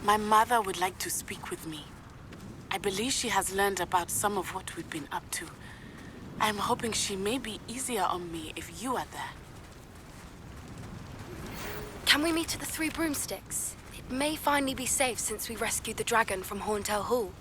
My mother would like to speak with me. I believe she has learned about some of what we've been up to. I'm hoping she may be easier on me if you are there. Can we meet at the Three Broomsticks? It may finally be safe since we rescued the dragon from Horntail Hall.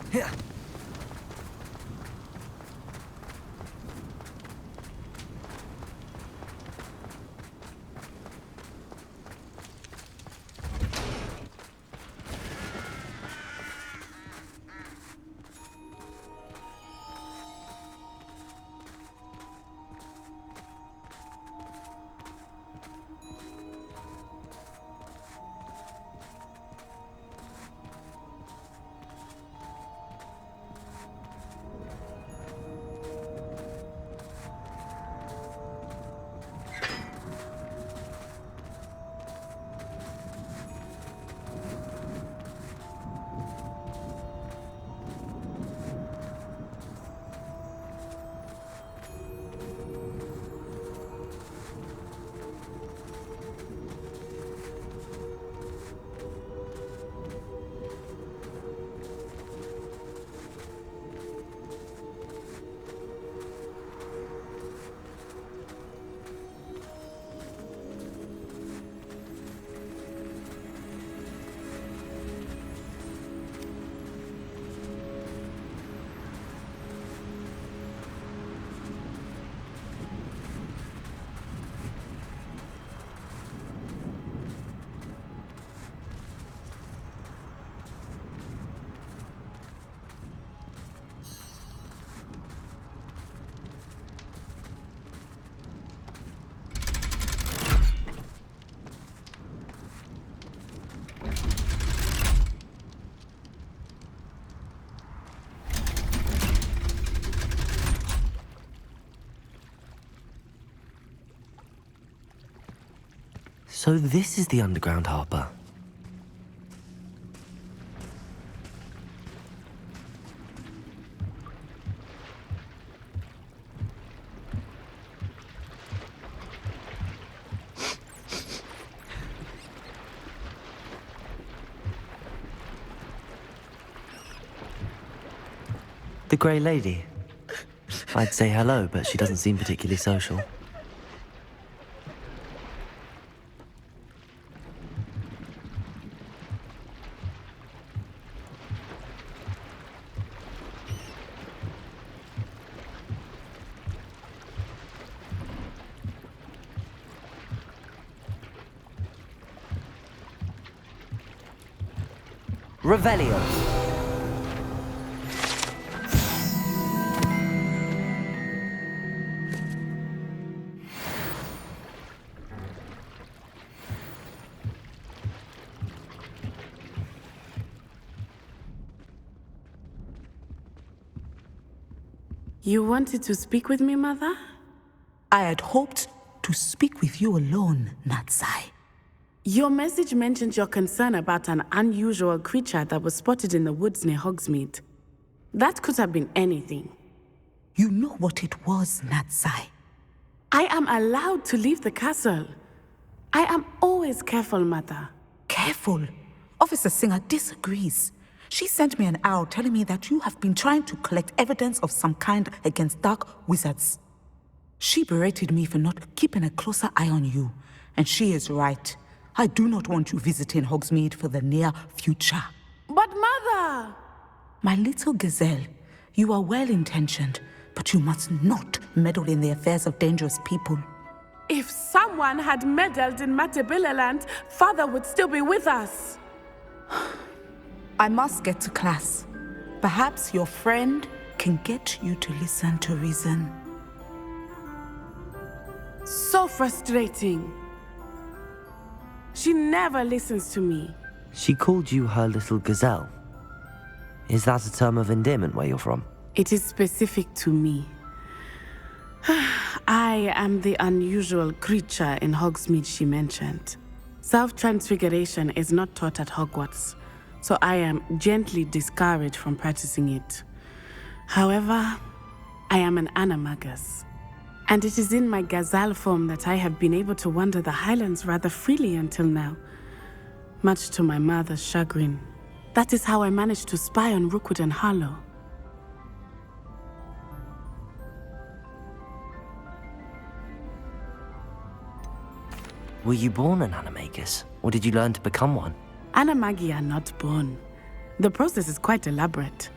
Here. So this is the underground harbour. The Grey Lady. I'd say hello, but she doesn't seem particularly social. Revelio. You wanted to speak with me, Mother? I had hoped to speak with you alone, Natsai. Your message mentioned your concern about an unusual creature that was spotted in the woods near Hogsmeade. That could have been anything. You know what it was, Natsai. I am allowed to leave the castle. I am always careful, Mother. Careful. Officer Singer disagrees. She sent me an owl telling me that you have been trying to collect evidence of some kind against dark wizards. She berated me for not keeping a closer eye on you, and she is right. I do not want you visiting Hogsmeade for the near future. But Mother! My little gazelle, you are well-intentioned, but you must not meddle in the affairs of dangerous people. If someone had meddled in Matabeleland, Father would still be with us. I must get to class. Perhaps your friend can get you to listen to reason. So frustrating. She never listens to me. She called you her little gazelle. Is that a term of endearment where you're from? It is specific to me. I am the unusual creature in Hogsmeade she mentioned. Self-transfiguration is not taught at Hogwarts, so I am gently discouraged from practicing it. However, I am an animagus, and it is in my gazelle form that I have been able to wander the Highlands rather freely until now, much to my mother's chagrin. That is how I managed to spy on Rookwood and Harlow. Were you born an animagus, or did you learn to become one? Animagi are not born. The process is quite elaborate.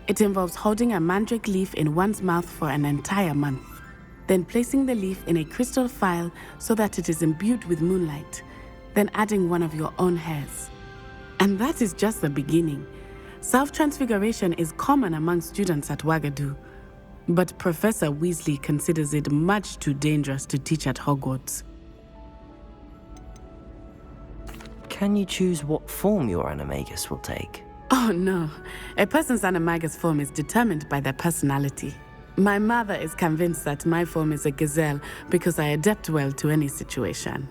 It involves holding a mandrake leaf in one's mouth for an entire month, then placing the leaf in a crystal phial so that it is imbued with moonlight, then adding one of your own hairs. And that is just the beginning. Self-transfiguration is common among students at Wagadu, but Professor Weasley considers it much too dangerous to teach at Hogwarts. Can you choose what form your animagus will take? Oh no, a person's animagus form is determined by their personality. My mother is convinced that my form is a gazelle because I adapt well to any situation.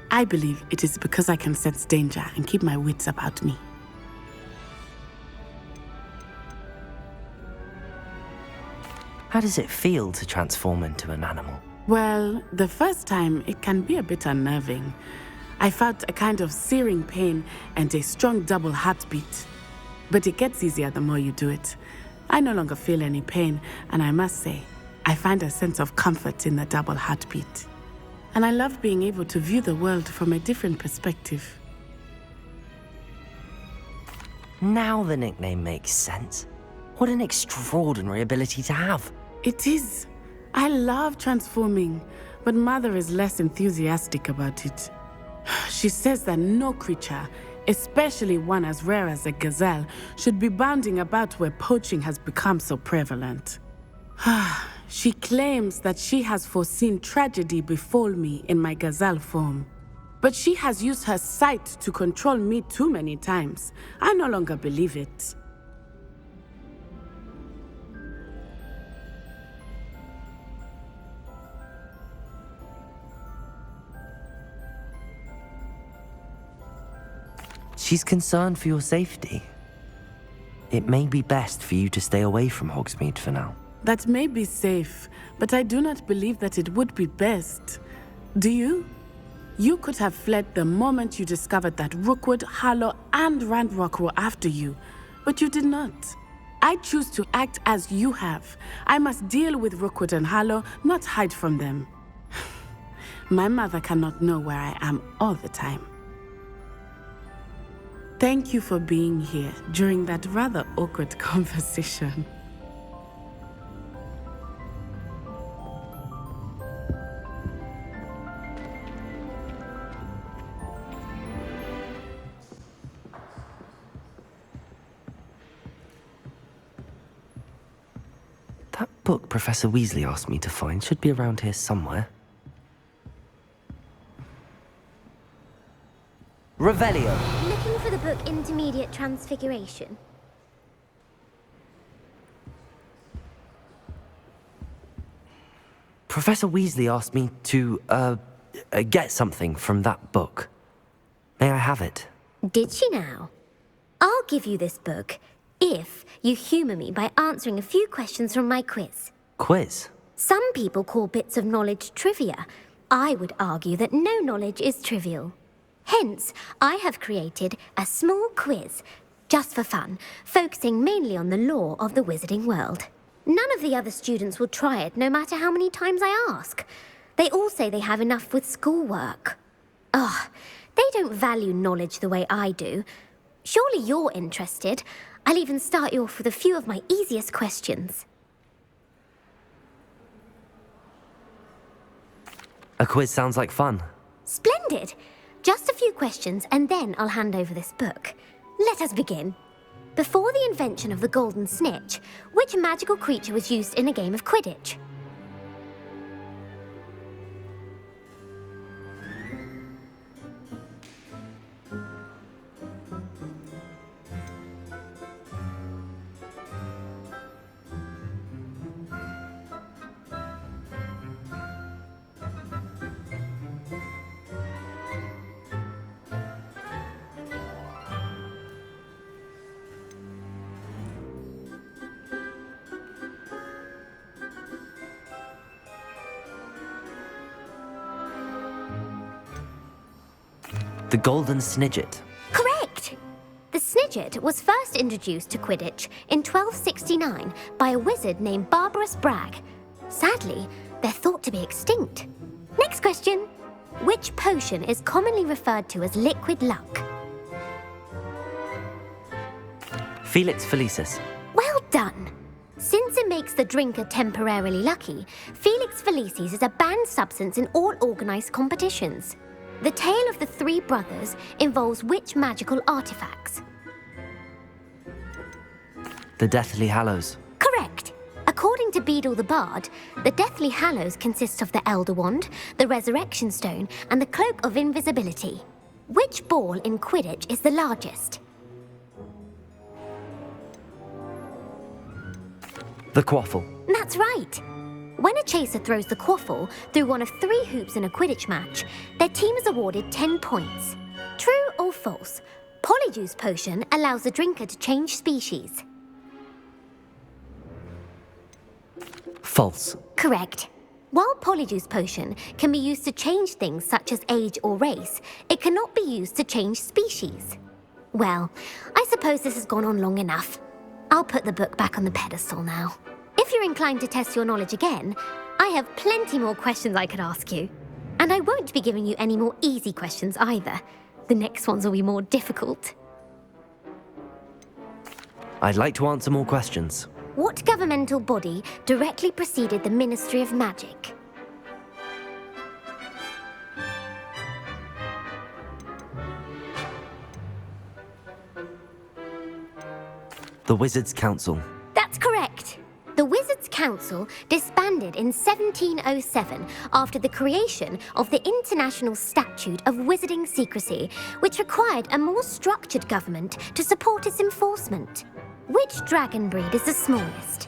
I believe it is because I can sense danger and keep my wits about me. How does it feel to transform into an animal? Well, the first time it can be a bit unnerving. I felt a kind of searing pain and a strong double heartbeat. But it gets easier the more you do it. I no longer feel any pain, and I must say, I find a sense of comfort in the double heartbeat. And I love being able to view the world from a different perspective. Now the nickname makes sense. What an extraordinary ability to have. It is. I love transforming, but Mother is less enthusiastic about it. She says that no creature, especially one as rare as a gazelle, should be bounding about where poaching has become so prevalent. She claims that she has foreseen tragedy befall me in my gazelle form. But she has used her sight to control me too many times. I no longer believe it. She's concerned for your safety. It may be best for you to stay away from Hogsmeade for now. That may be safe, but I do not believe that it would be best. Do you? You could have fled the moment you discovered that Rookwood, Harlow, and Ranrock were after you, but you did not. I choose to act as you have. I must deal with Rookwood and Harlow, not hide from them. My mother cannot know where I am all the time. Thank you for being here during that rather awkward conversation. That book Professor Weasley asked me to find should be around here somewhere. Revelio. Looking for the book Intermediate Transfiguration. Professor Weasley asked me to, get something from that book. May I have it? Did she now? I'll give you this book if you humour me by answering a few questions from my quiz. Quiz? Some people call bits of knowledge trivia. I would argue that no knowledge is trivial. Hence, I have created a small quiz just for fun, focusing mainly on the lore of the wizarding world. None of the other students will try it, no matter how many times I ask. They all say they have enough with schoolwork. Ugh, they don't value knowledge the way I do. Surely you're interested. I'll even start you off with a few of my easiest questions. A quiz sounds like fun. Splendid! Just a few questions and then I'll hand over this book. Let us begin. Before the invention of the golden snitch, which magical creature was used in a game of Quidditch? The golden snidget. Correct! The snidget was first introduced to Quidditch in 1269 by a wizard named Barbarous Bragg. Sadly, they're thought to be extinct. Next question. Which potion is commonly referred to as liquid luck? Felix Felicis. Well done! Since it makes the drinker temporarily lucky, Felix Felicis is a banned substance in all organised competitions. The tale of the three brothers involves which magical artifacts? The Deathly Hallows. Correct! According to Beadle the Bard, the Deathly Hallows consists of the Elder Wand, the Resurrection Stone, and the Cloak of Invisibility. Which ball in Quidditch is the largest? The Quaffle. That's right! When a chaser throws the quaffle through one of 3 hoops in a Quidditch match, their team is awarded 10 points. True or false? Polyjuice potion allows the drinker to change species. False. Correct. While Polyjuice potion can be used to change things such as age or race, it cannot be used to change species. Well, I suppose this has gone on long enough. I'll put the book back on the pedestal now. If you're inclined to test your knowledge again, I have plenty more questions I could ask you. And I won't be giving you any more easy questions either. The next ones will be more difficult. I'd like to answer more questions. What governmental body directly preceded the Ministry of Magic? The Wizards' Council. That's correct. The Wizards' Council disbanded in 1707 after the creation of the International Statute of Wizarding Secrecy, which required a more structured government to support its enforcement. Which dragon breed is the smallest?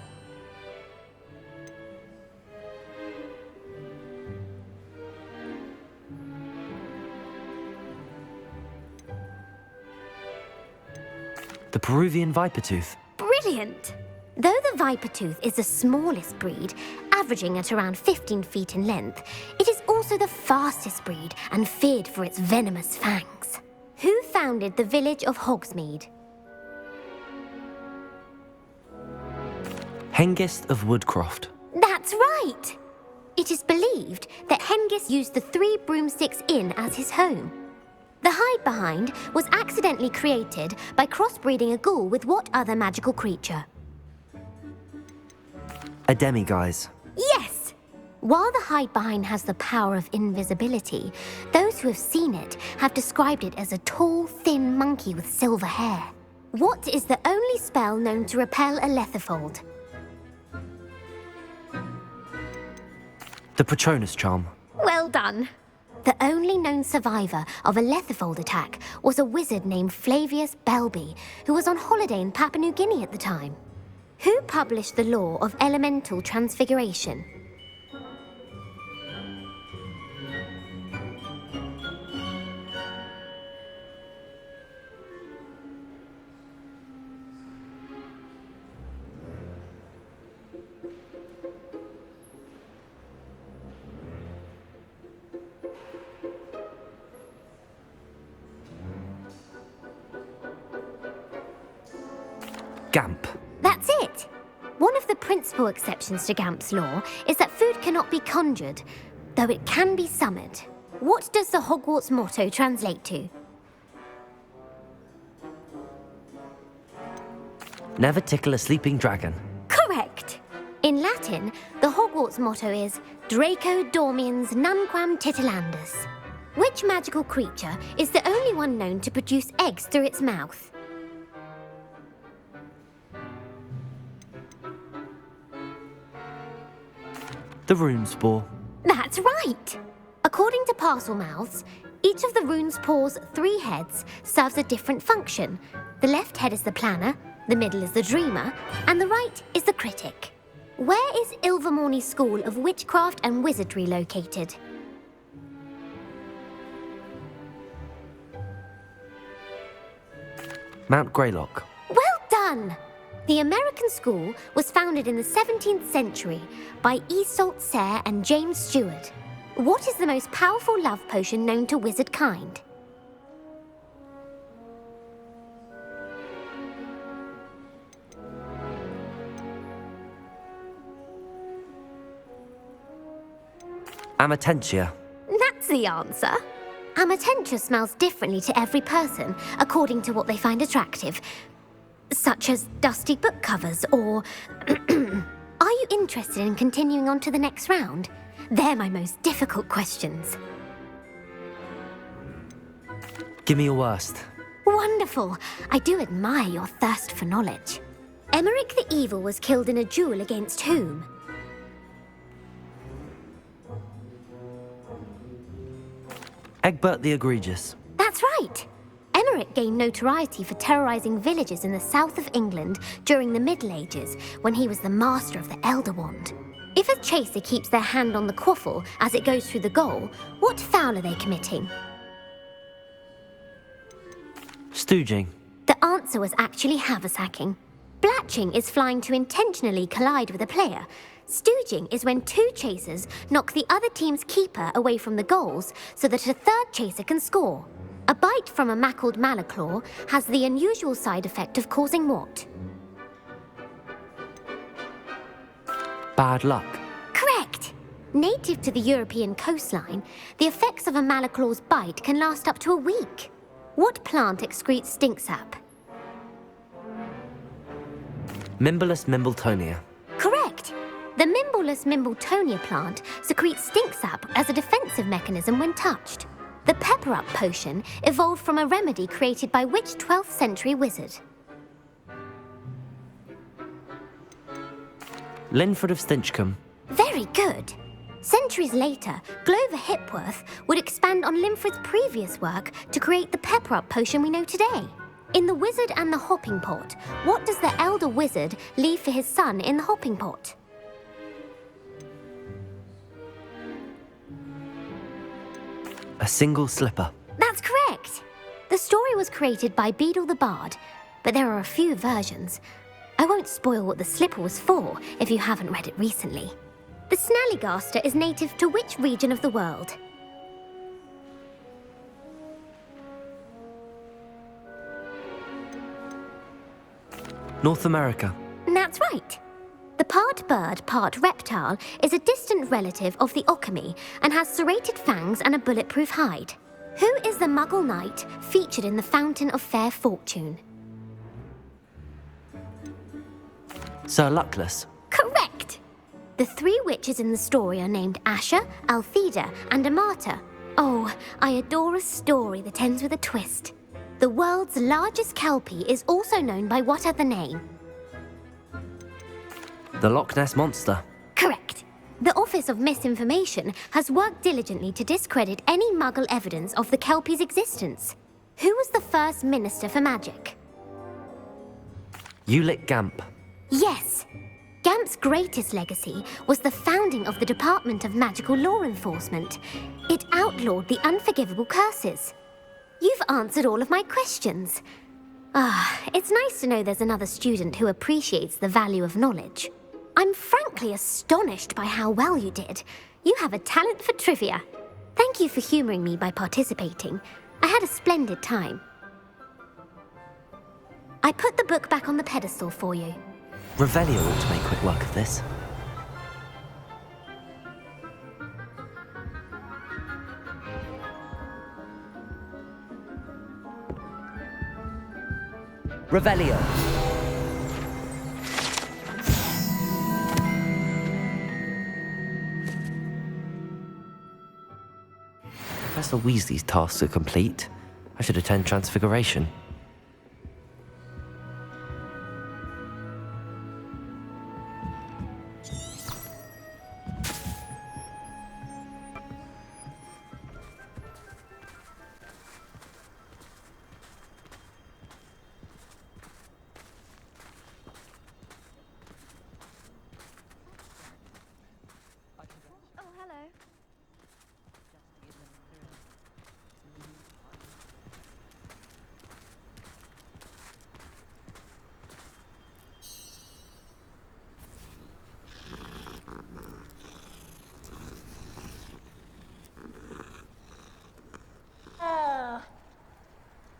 The Peruvian Vipertooth. Brilliant! Though the Vipertooth is the smallest breed, averaging at around 15 feet in length, it is also the fastest breed and feared for its venomous fangs. Who founded the village of Hogsmeade? Hengist of Woodcroft. That's right! It is believed that Hengist used the 3 Broomsticks Inn as his home. The hide-behind was accidentally created by crossbreeding a ghoul with what other magical creature? A demiguise. Yes! While the hide-behind has the power of invisibility, those who have seen it have described it as a tall, thin monkey with silver hair. What is the only spell known to repel a Lethifold? The Patronus Charm. Well done! The only known survivor of a Lethifold attack was a wizard named Flavius Belby, who was on holiday in Papua New Guinea at the time. Who published the law of elemental transfiguration? Gamp. That's it. One of the principal exceptions to Gamp's law is that food cannot be conjured, though it can be summoned. What does the Hogwarts motto translate to? Never tickle a sleeping dragon. Correct. In Latin, the Hogwarts motto is Draco dormiens nunquam titilandus. Which magical creature is the only one known to produce eggs through its mouth? The Runespore. That's right! According to Parselmouths, each of the Runespore's 3 heads serves a different function. The left head is the planner, the middle is the dreamer, and the right is the critic. Where is Ilvermorny School of Witchcraft and Wizardry located? Mount Greylock. Well done! The American school was founded in the 17th century by Isolde Sayre and James Stewart. What is the most powerful love potion known to wizard kind? Amatentia. That's the answer. Amatentia smells differently to every person, according to what they find attractive, such as dusty book covers or... Are you interested in continuing on to the next round? They're my most difficult questions. Give me your worst. Wonderful. I do admire your thirst for knowledge. Emmerich the Evil was killed in a duel against whom? Egbert the Egregious. That's right. Emmerich gained notoriety for terrorizing villages in the south of England during the Middle Ages, when he was the master of the Elder Wand. If a chaser keeps their hand on the quaffle as it goes through the goal, what foul are they committing? Stooging. The answer was actually haversacking. Blatching is flying to intentionally collide with a player. Stooging is when 2 chasers knock the other team's keeper away from the goals so that a third chaser can score. A bite from a mackled malaclaw has the unusual side effect of causing what? Bad luck. Correct! Native to the European coastline, the effects of a malaclaw's bite can last up to a week. What plant excretes stink sap? Mimblus Mimbletonia. Correct! The Mimblus Mimbletonia plant secretes stink sap as a defensive mechanism when touched. The pepper-up potion evolved from a remedy created by which 12th century wizard? Linford of Stinchcombe. Very good. Centuries later, Glover Hipworth would expand on Linford's previous work to create the pepper-up potion we know today. In The Wizard and the Hopping Pot, what does the elder wizard leave for his son in the hopping pot? A single slipper. That's correct. The story was created by Beadle the Bard, but there are a few versions. I won't spoil what the slipper was for if you haven't read it recently. The Snallygaster is native to which region of the world? North America. That's right. The part bird, part reptile is a distant relative of the Occamy and has serrated fangs and a bulletproof hide. Who is the Muggle knight featured in the Fountain of Fair Fortune? Sir Luckless. Correct! The 3 witches in the story are named Asha, Altheda, and Amata. Oh, I adore a story that ends with a twist. The world's largest kelpie is also known by what other name? The Loch Ness Monster. Correct. The Office of Misinformation has worked diligently to discredit any Muggle evidence of the kelpie's existence. Who was the first Minister for Magic? Ulick Gamp. Yes. Gamp's greatest legacy was the founding of the Department of Magical Law Enforcement. It outlawed the unforgivable curses. You've answered all of my questions. It's nice to know there's another student who appreciates the value of knowledge. I'm frankly astonished by how well you did. You have a talent for trivia. Thank you for humoring me by participating. I had a splendid time. I put the book back on the pedestal for you. Revelio ought to make quick work of this. Revelio! Professor Weasley's tasks are complete. I should attend Transfiguration. Oh, hello.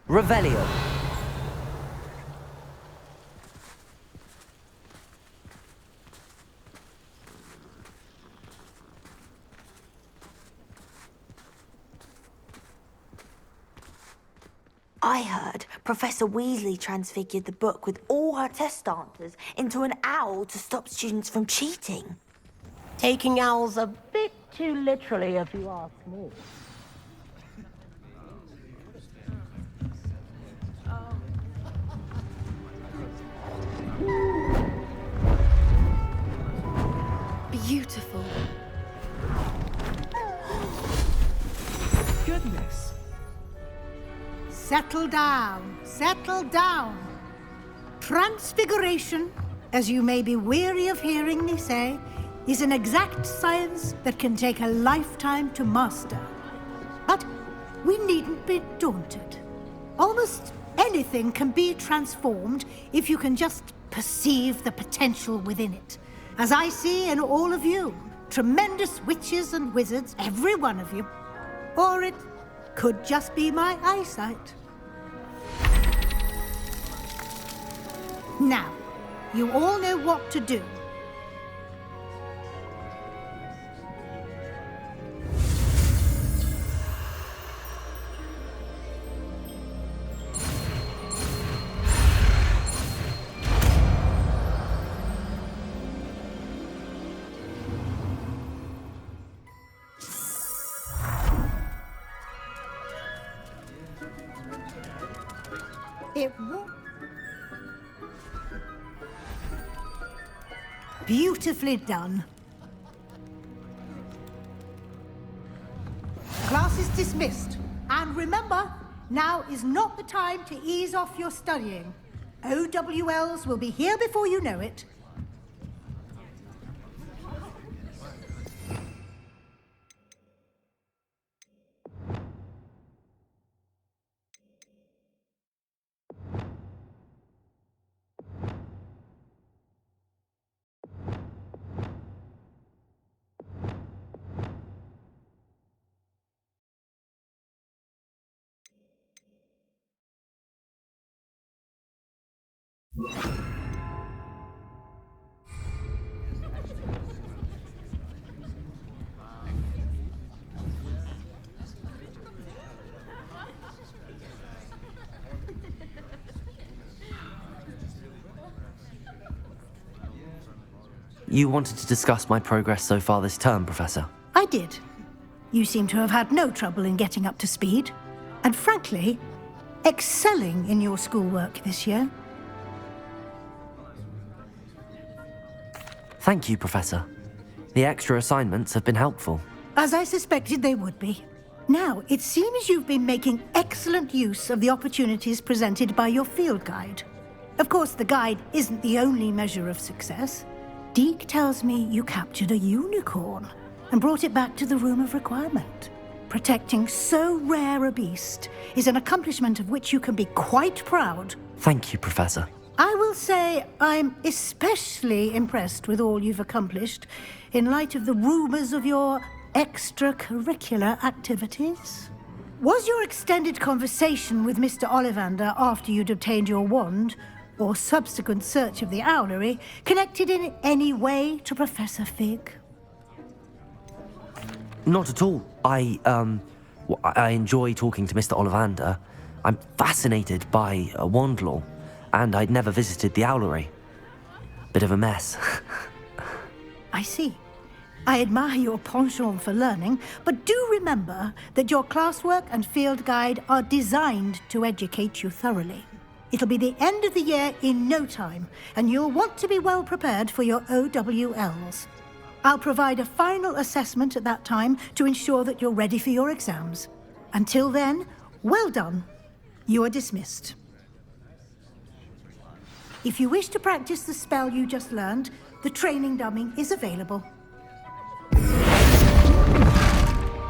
Revelio! I heard Professor Weasley transfigured the book with all her test answers into an owl to stop students from cheating. Taking owls a bit too literally, if you ask me. Beautiful. Goodness. Settle down, settle down. Transfiguration, as you may be weary of hearing me say, is an exact science that can take a lifetime to master. But we needn't be daunted. Almost anything can be transformed if you can just perceive the potential within it. As I see in all of you, tremendous witches and wizards, every one of you. Or it could just be my eyesight. Now, you all know what to do. It won't. Beautifully done. Class is dismissed. And remember, now is not the time to ease off your studying. OWLs will be here before you know it. You wanted to discuss my progress so far this term, Professor? I did. You seem to have had no trouble in getting up to speed. And frankly, excelling in your schoolwork this year. Thank you, Professor. The extra assignments have been helpful. As I suspected they would be. Now, it seems you've been making excellent use of the opportunities presented by your field guide. Of course, the guide isn't the only measure of success. Deke tells me you captured a unicorn and brought it back to the Room of Requirement. Protecting so rare a beast is an accomplishment of which you can be quite proud. Thank you, Professor. I will say I'm especially impressed with all you've accomplished in light of the rumors of your extracurricular activities. Was your extended conversation with Mr. Ollivander after you'd obtained your wand or subsequent search of the owlery connected in any way to Professor Fig? Not at all. I enjoy talking to Mr. Ollivander. I'm fascinated by wand law, and I'd never visited the owlery. Bit of a mess. I see. I admire your penchant for learning, but do remember that your classwork and field guide are designed to educate you thoroughly. It'll be the end of the year in no time, and you'll want to be well prepared for your OWLs. I'll provide a final assessment at that time to ensure that you're ready for your exams. Until then, well done. You are dismissed. If you wish to practice the spell you just learned, the training dummy is available.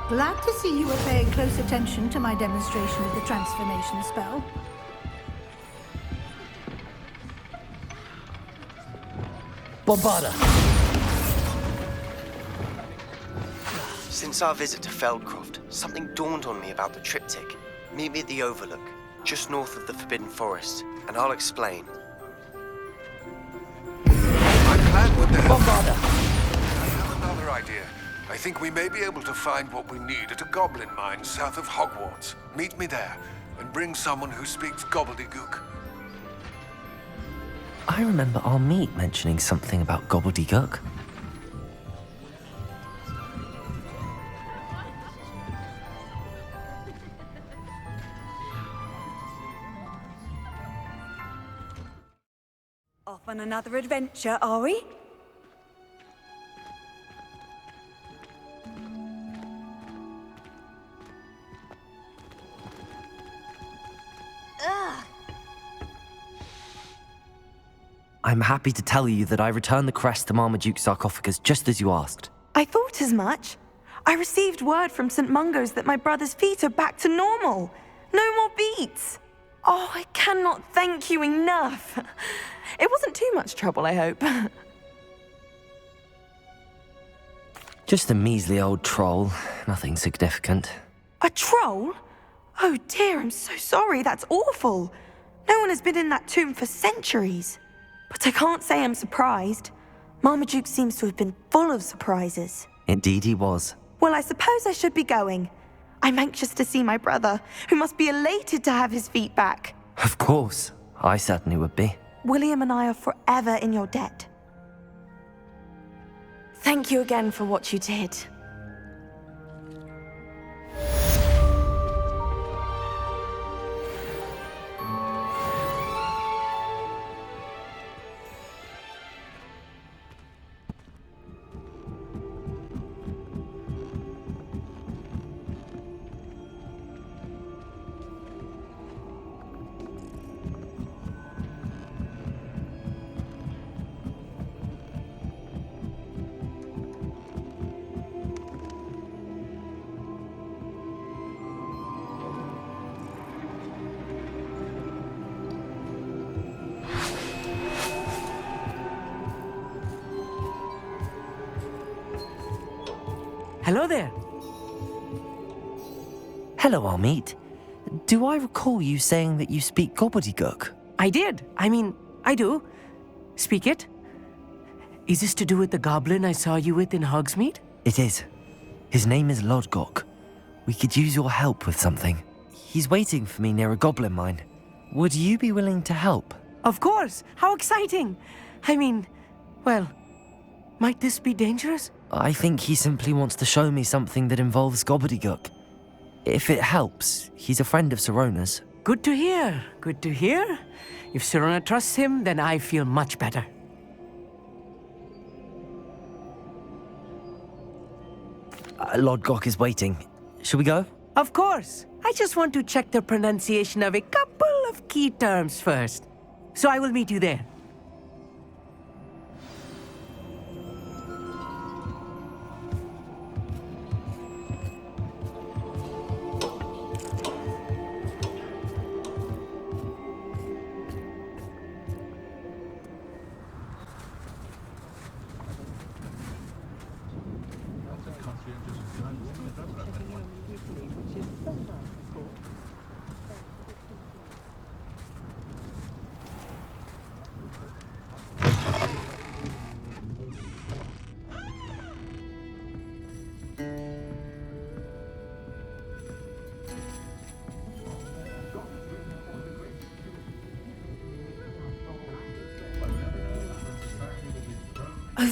Glad to see you were paying close attention to my demonstration of the transformation spell. Bombarda! Since our visit to Feldcroft, something dawned on me about the triptych. Meet me at the Overlook, just north of the Forbidden Forest, and I'll explain. My plan would have... Bombarda! I have another idea. I think we may be able to find what we need at a goblin mine south of Hogwarts. Meet me there, and bring someone who speaks gobbledygook. I remember our meet mentioning something about gobbledygook. Off on another adventure, are we? I'm happy to tell you that I returned the crest to Marmaduke's sarcophagus just as you asked. I thought as much. I received word from St. Mungo's that my brother's feet are back to normal. No more beats. Oh, I cannot thank you enough. It wasn't too much trouble, I hope. Just a measly old troll. Nothing significant. A troll? Oh dear, I'm so sorry. That's awful. No one has been in that tomb for centuries. But I can't say I'm surprised. Marmaduke seems to have been full of surprises. Indeed he was. Well, I suppose I should be going. I'm anxious to see my brother, who must be elated to have his feet back. Of course. I certainly would be. William and I are forever in your debt. Thank you again for what you did. Hello there. Hello, Armeet. Do I recall you saying that you speak gobbledygook? I did. I do. Speak it. Is this to do with the goblin I saw you with in Hogsmeade? It is. His name is Lodgok. We could use your help with something. He's waiting for me near a goblin mine. Would you be willing to help? Of course. How exciting. Well, might this be dangerous? I think he simply wants to show me something that involves gobbledygook. If it helps, he's a friend of Sirona's. Good to hear. Good to hear. If Sirona trusts him, then I feel much better. Lodgok is waiting. Shall we go? Of course. I just want to check the pronunciation of a couple of key terms first. So I will meet you there.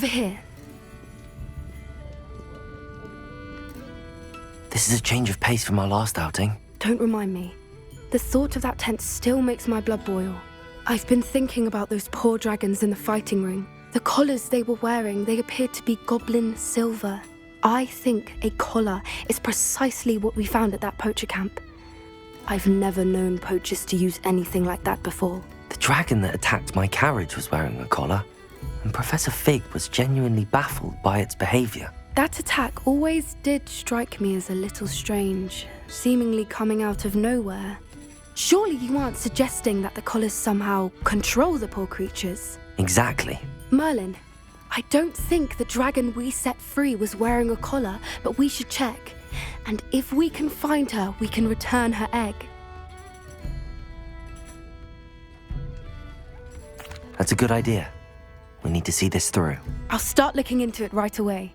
Over here. This is a change of pace from our last outing. Don't remind me. The thought of that tent still makes my blood boil. I've been thinking about those poor dragons in the fighting ring. The collars they were wearing, they appeared to be goblin silver. I think a collar is precisely what we found at that poacher camp. I've never known poachers to use anything like that before. The dragon that attacked my carriage was wearing a collar, and Professor Fig was genuinely baffled by its behavior. That attack always did strike me as a little strange, seemingly coming out of nowhere. Surely you aren't suggesting that the collars somehow control the poor creatures? Exactly. Merlin, I don't think the dragon we set free was wearing a collar, but we should check. And if we can find her, we can return her egg. That's a good idea. We need to see this through. I'll start looking into it right away.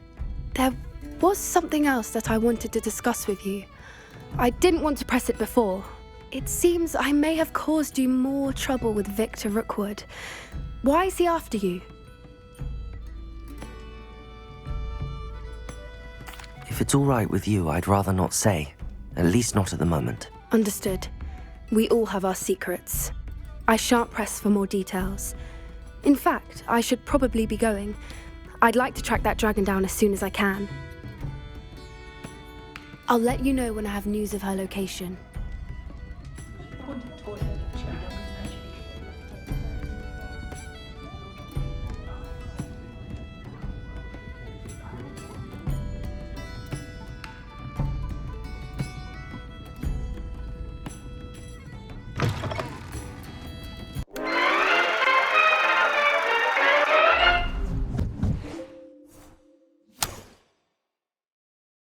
There was something else that I wanted to discuss with you. I didn't want to press it before. It seems I may have caused you more trouble with Victor Rookwood. Why is he after you? If it's all right with you, I'd rather not say. At least not at the moment. Understood. We all have our secrets. I shan't press for more details. In fact, I should probably be going. I'd like to track that dragon down as soon as I can. I'll let you know when I have news of her location.